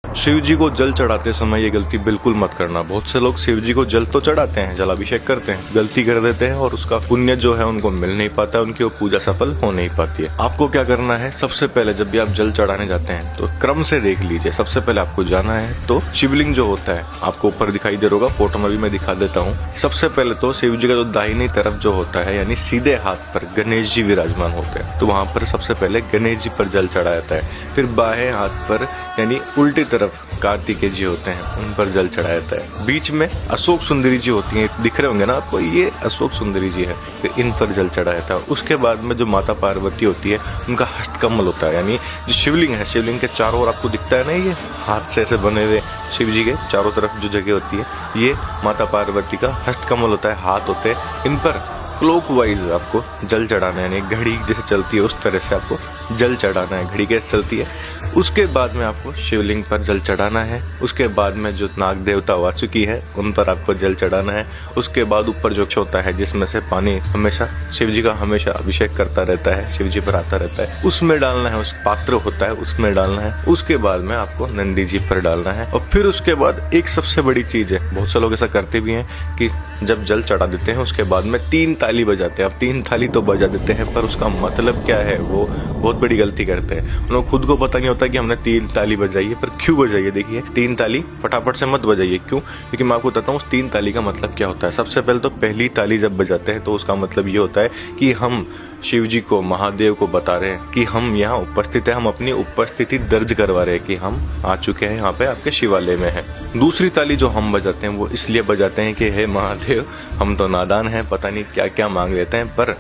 शिव जी को जल चढ़ाते समय ये गलती बिल्कुल मत करना। बहुत से लोग शिव जी को जल तो चढ़ाते हैं, जलाभिषेक करते हैं, गलती कर देते हैं और उसका पुण्य जो है उनको मिल नहीं पाता है, उनकी वो पूजा सफल हो नहीं पाती है। आपको क्या करना है, सबसे पहले जब भी आप जल चढ़ाने जाते हैं तो क्रम से देख लीजिए। सबसे पहले आपको जाना है तो शिवलिंग जो होता है आपको ऊपर दिखाई दे रहा होगा, फोटो में भी मैं दिखा देता हूँ। सबसे पहले तो शिव जी का जो दाहिनी तरफ जो होता है यानी सीधे हाथ पर गणेश जी विराजमान होते हैं, तो वहाँ पर सबसे पहले गणेश जी पर जल चढ़ाया जाता है। फिर बाएं हाथ पर यानी उल्टी तरफ कार्तिकेय जी होते हैं, उन पर जल चढ़ाया जाता है। बीच में अशोक सुंदरी जी होती हैं, दिख रहे होंगे ना आपको, ये अशोक सुंदरी जी है, फिर इन पर जल चढ़ाया जाता है। उसके बाद में जो माता पार्वती होती है उनका हस्तकमल होता है, यानी जो शिवलिंग है, शिवलिंग के चारों ओर आपको दिखता है ना, ये हाथ से ऐसे बने हुए शिव जी के चारों तरफ जो जगह होती है, ये माता पार्वती का हस्तकमल होता है, हाथ होते हैं। इन पर क्लॉकवाइज आपको जल चढ़ाना है, यानी घड़ी जैसे चलती है उस तरह से आपको जल चढ़ाना है, घड़ी कैसे चलती है। उसके बाद में आपको शिवलिंग पर जल चढ़ाना है। उसके बाद में जो नाग देवता वासुकी है उन पर आपको जल चढ़ाना है। उसके बाद ऊपर जो होता है जिसमें से पानी हमेशा शिव जी का हमेशा अभिषेक करता रहता है, शिव जी पर आता रहता है, उसमें डालना है। उस पात्र होता है उसमें डालना है। उसके बाद में आपको नंदी जी पर डालना है। और फिर उसके बाद एक सबसे बड़ी चीज है, बहुत से लोग ऐसा करते भी हैं कि जब जल चढ़ा देते हैं उसके बाद में 3 ताली बजाते हैं। अब 3 ताली तो बजा देते हैं पर उसका मतलब क्या है वो बहुत बड़ी गलती करते हैं। उन्हें खुद को पता नहीं होता कि हमने 3 ताली बजाई है, पर क्यों बजाइए। देखिए 3 ताली फटाफट से मत बजाइए। क्यों? क्योंकि मैं आपको बताता हूँ उस 3 ताली का मतलब क्या होता है। सबसे पहले तो पहली ताली जब बजाते हैं तो उसका मतलब ये होता है कि हम शिव जी को, महादेव को बता रहे हैं कि हम यहाँ उपस्थित है, हम अपनी उपस्थिति दर्ज करवा रहे हैं कि हम आ चुके हैं यहाँ पे आपके शिवालय में है। दूसरी ताली जो हम बजाते हैं वो इसलिए बजाते हैं कि हे महादेव, हम तो नादान हैं, पता नहीं क्या क्या मांग लेते हैं, पर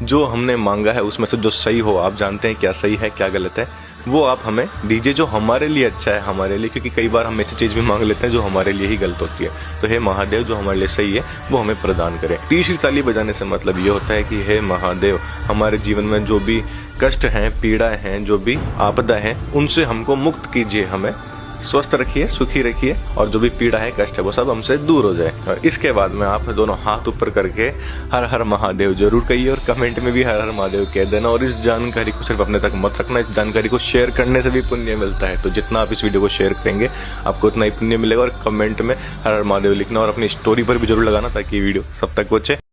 जो हमने मांगा है उसमें से जो सही हो, आप जानते हैं क्या सही है क्या गलत है, वो आप हमें दीजिए, जो हमारे लिए अच्छा है हमारे लिए। क्योंकि कई बार हम ऐसी चीज भी मांग लेते हैं जो हमारे लिए ही गलत होती है। तो हे महादेव, जो हमारे लिए सही है वो हमें प्रदान करें। तीसरी ताली बजाने से मतलब ये होता है कि हे महादेव, हमारे जीवन में जो भी कष्ट हैं, पीड़ा हैं, जो भी आपदा है, उनसे हमको मुक्त कीजिए, हमें स्वस्थ रखिए, सुखी रखिए, और जो भी पीड़ा है, कष्ट है, वो सब हमसे दूर हो जाए। और इसके बाद में आप दोनों हाथ ऊपर करके हर हर महादेव जरूर कहिए और कमेंट में भी हर हर महादेव कह देना। और इस जानकारी को सिर्फ अपने तक मत रखना, इस जानकारी को शेयर करने से भी पुण्य मिलता है। तो जितना आप इस वीडियो को शेयर करेंगे आपको उतना ही पुण्य मिलेगा। और कमेंट में हर हर महादेव लिखना और अपनी स्टोरी पर भी जरूर लगाना ताकि वीडियो सब तक पहुंचे।